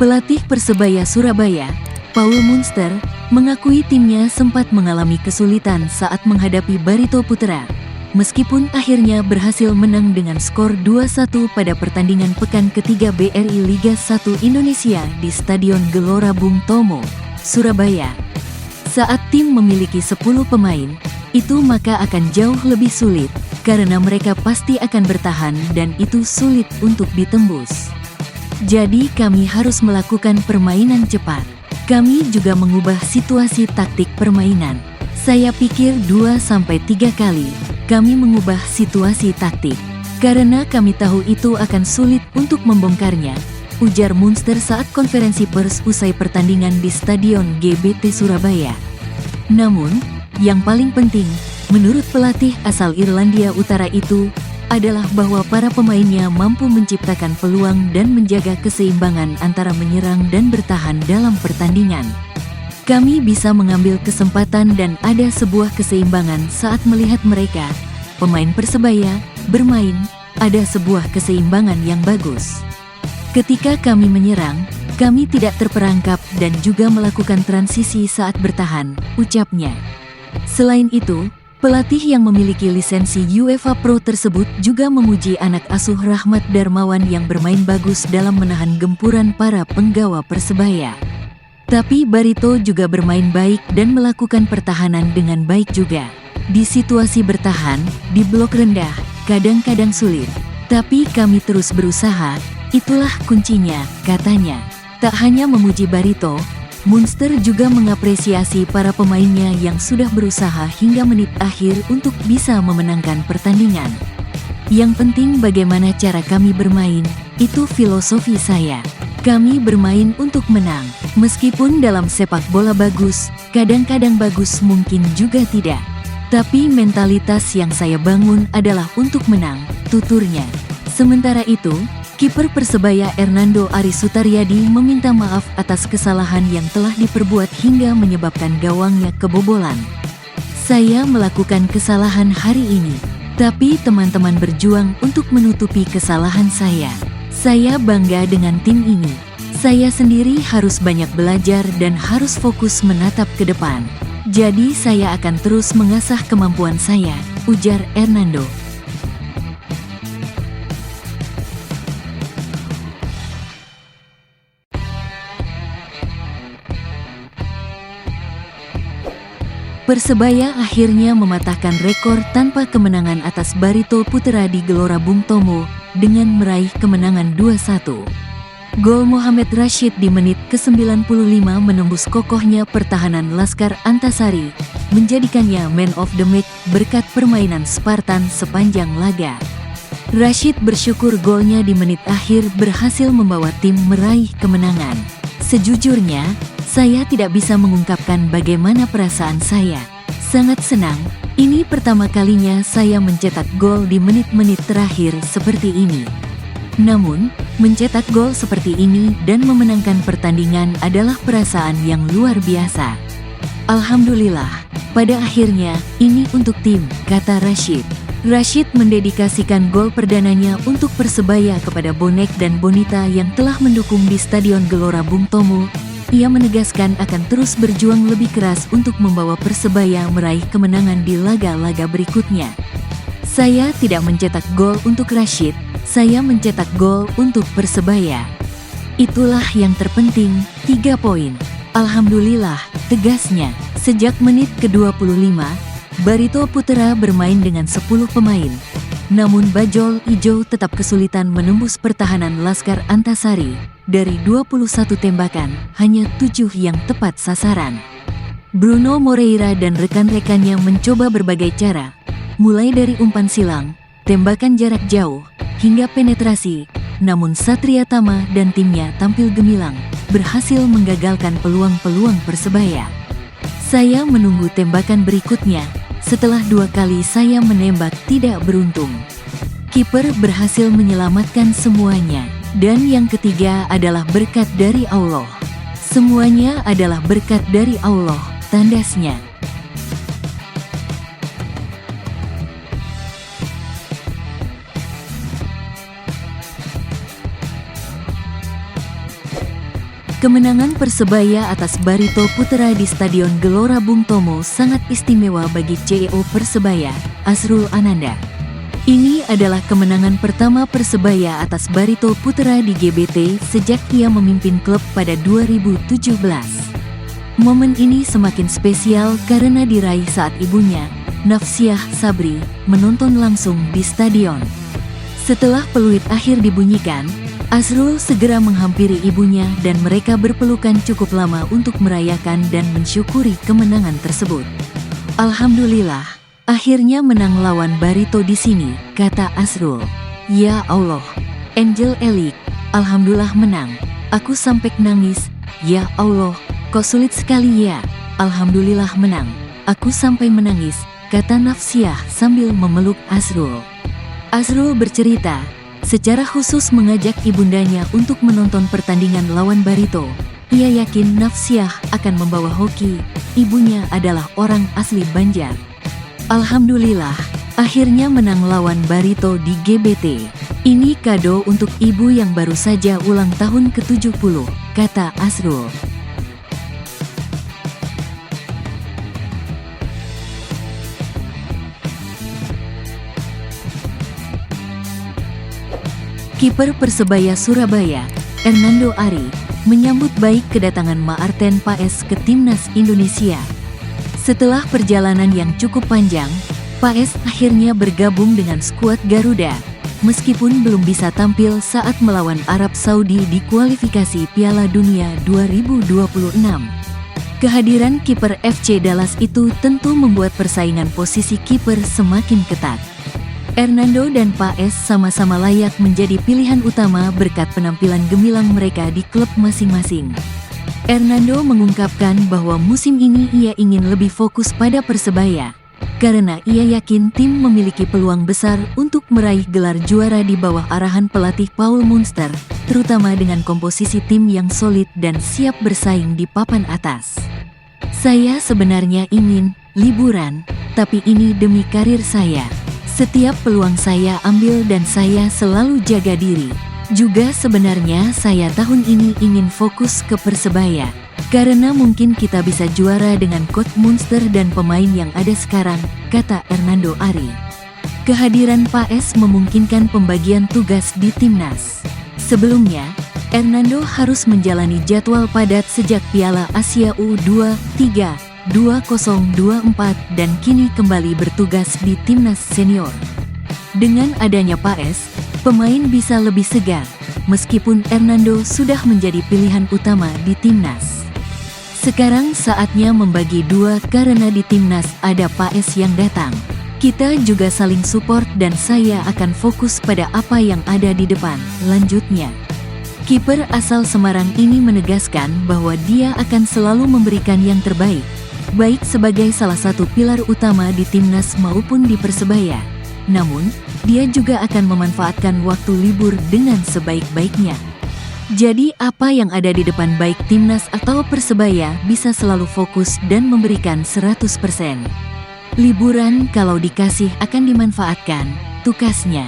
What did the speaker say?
Pelatih Persebaya Surabaya, Paul Munster, mengakui timnya sempat mengalami kesulitan saat menghadapi Barito Putra. Meskipun akhirnya berhasil menang dengan skor 2-1 pada pertandingan pekan ketiga BRI Liga 1 Indonesia di Stadion Gelora Bung Tomo, Surabaya. Saat tim memiliki 10 pemain, itu maka akan jauh lebih sulit, karena mereka pasti akan bertahan dan itu sulit untuk ditembus. Jadi kami harus melakukan permainan cepat. Kami juga mengubah situasi taktik permainan. Saya pikir 2-3 kali kami mengubah situasi taktik. Karena kami tahu itu akan sulit untuk membongkarnya, ujar Munster saat konferensi pers usai pertandingan di Stadion GBT Surabaya. Namun, yang paling penting, menurut pelatih asal Irlandia Utara itu, adalah bahwa para pemainnya mampu menciptakan peluang dan menjaga keseimbangan antara menyerang dan bertahan dalam pertandingan. Kami bisa mengambil kesempatan dan ada sebuah keseimbangan saat melihat mereka, pemain Persebaya, bermain, ada sebuah keseimbangan yang bagus. Ketika kami menyerang, kami tidak terperangkap dan juga melakukan transisi saat bertahan, ucapnya. Selain itu, pelatih yang memiliki lisensi UEFA Pro tersebut juga memuji anak asuh Rahmat Darmawan yang bermain bagus dalam menahan gempuran para penggawa Persebaya. Tapi Barito juga bermain baik dan melakukan pertahanan dengan baik juga. Di situasi bertahan, di blok rendah, kadang-kadang sulit. Tapi kami terus berusaha, itulah kuncinya, katanya. Tak hanya memuji Barito, Munster juga mengapresiasi para pemainnya yang sudah berusaha hingga menit akhir untuk bisa memenangkan pertandingan. Yang penting bagaimana cara kami bermain, itu filosofi saya. Kami bermain untuk menang, meskipun dalam sepak bola bagus, kadang-kadang bagus mungkin juga tidak. Tapi mentalitas yang saya bangun adalah untuk menang, tuturnya. Sementara itu, kiper Persebaya Hernando Ari Sutaryadi meminta maaf atas kesalahan yang telah diperbuat hingga menyebabkan gawangnya kebobolan. Saya melakukan kesalahan hari ini, tapi teman-teman berjuang untuk menutupi kesalahan saya. Saya bangga dengan tim ini. Saya sendiri harus banyak belajar dan harus fokus menatap ke depan. Jadi saya akan terus mengasah kemampuan saya, ujar Hernando. Persebaya akhirnya mematahkan rekor tanpa kemenangan atas Barito Putra di Gelora Bung Tomo dengan meraih kemenangan 2-1. Gol Mohamed Rashid di menit ke-95 menembus kokohnya pertahanan Laskar Antasari, menjadikannya man of the match berkat permainan Spartan sepanjang laga. Rashid bersyukur golnya di menit akhir berhasil membawa tim meraih kemenangan. Sejujurnya, saya tidak bisa mengungkapkan bagaimana perasaan saya. Sangat senang, ini pertama kalinya saya mencetak gol di menit-menit terakhir seperti ini. Namun, mencetak gol seperti ini dan memenangkan pertandingan adalah perasaan yang luar biasa. Alhamdulillah, pada akhirnya, ini untuk tim, kata Rashid. Rashid mendedikasikan gol perdananya untuk Persebaya kepada bonek dan bonita yang telah mendukung di Stadion Gelora Bung Tomo. Ia menegaskan akan terus berjuang lebih keras untuk membawa Persebaya meraih kemenangan di laga-laga berikutnya. Saya tidak mencetak gol untuk Rashid, saya mencetak gol untuk Persebaya. Itulah yang terpenting, 3 poin. Alhamdulillah, tegasnya. Sejak menit ke-25, Barito Putra bermain dengan 10 pemain. Namun Bajul Ijo tetap kesulitan menembus pertahanan Laskar Antasari. Dari 21 tembakan, hanya 7 yang tepat sasaran. Bruno Moreira dan rekan-rekannya mencoba berbagai cara, mulai dari umpan silang, tembakan jarak jauh, hingga penetrasi. Namun Satria Tama dan timnya tampil gemilang, berhasil menggagalkan peluang-peluang Persebaya. Saya menunggu tembakan berikutnya, setelah 2 kali saya menembak tidak beruntung. Kiper berhasil menyelamatkan semuanya. Dan yang ketiga adalah berkat dari Allah. Semuanya adalah berkat dari Allah, tandasnya. Kemenangan Persebaya atas Barito Putra di Stadion Gelora Bung Tomo sangat istimewa bagi CEO Persebaya, Azrul Ananda. Ini adalah kemenangan pertama Persebaya atas Barito Putra di GBT sejak ia memimpin klub pada 2017. Momen ini semakin spesial karena diraih saat ibunya, Nafsiah Sabri, menonton langsung di stadion. Setelah peluit akhir dibunyikan, Azrul segera menghampiri ibunya dan mereka berpelukan cukup lama untuk merayakan dan mensyukuri kemenangan tersebut. Alhamdulillah, akhirnya menang lawan Barito di sini, kata Azrul. Ya Allah, Angel Elik, alhamdulillah menang. Aku sampai nangis. Ya Allah, kok sulit sekali ya. Alhamdulillah menang. Aku sampai menangis, kata Nafsiah sambil memeluk Azrul. Azrul bercerita, secara khusus mengajak ibundanya untuk menonton pertandingan lawan Barito. Ia yakin Nafsiah akan membawa hoki. Ibunya adalah orang asli Banjar. Alhamdulillah, akhirnya menang lawan Barito di GBT. Ini kado untuk ibu yang baru saja ulang tahun ke-70, kata Azrul. Kiper Persebaya Surabaya, Hernando Ari, menyambut baik kedatangan Maarten Paes ke Timnas Indonesia. Setelah perjalanan yang cukup panjang, Paes akhirnya bergabung dengan skuad Garuda, meskipun belum bisa tampil saat melawan Arab Saudi di kualifikasi Piala Dunia 2026. Kehadiran kiper FC Dallas itu tentu membuat persaingan posisi kiper semakin ketat. Hernando dan Paes sama-sama layak menjadi pilihan utama berkat penampilan gemilang mereka di klub masing-masing. Hernando mengungkapkan bahwa musim ini ia ingin lebih fokus pada Persebaya, karena ia yakin tim memiliki peluang besar untuk meraih gelar juara di bawah arahan pelatih Paul Munster, terutama dengan komposisi tim yang solid dan siap bersaing di papan atas. Saya sebenarnya ingin liburan, tapi ini demi karir saya. Setiap peluang saya ambil dan saya selalu jaga diri. Juga sebenarnya saya tahun ini ingin fokus ke Persebaya. Karena mungkin kita bisa juara dengan coach Munster dan pemain yang ada sekarang, kata Hernando Ari. Kehadiran Paes memungkinkan pembagian tugas di timnas. Sebelumnya, Hernando harus menjalani jadwal padat sejak Piala Asia U23 2024 dan kini kembali bertugas di timnas senior. Dengan adanya Paes, pemain bisa lebih segar, meskipun Hernando sudah menjadi pilihan utama di timnas. Sekarang saatnya membagi dua karena di timnas ada Paes yang datang. Kita juga saling support dan saya akan fokus pada apa yang ada di depan, lanjutnya. Kiper asal Semarang ini menegaskan bahwa dia akan selalu memberikan yang terbaik, baik sebagai salah satu pilar utama di timnas maupun di Persebaya. Namun, dia juga akan memanfaatkan waktu libur dengan sebaik-baiknya. Jadi apa yang ada di depan baik timnas atau Persebaya bisa selalu fokus dan memberikan 100%. Liburan kalau dikasih akan dimanfaatkan, tukasnya.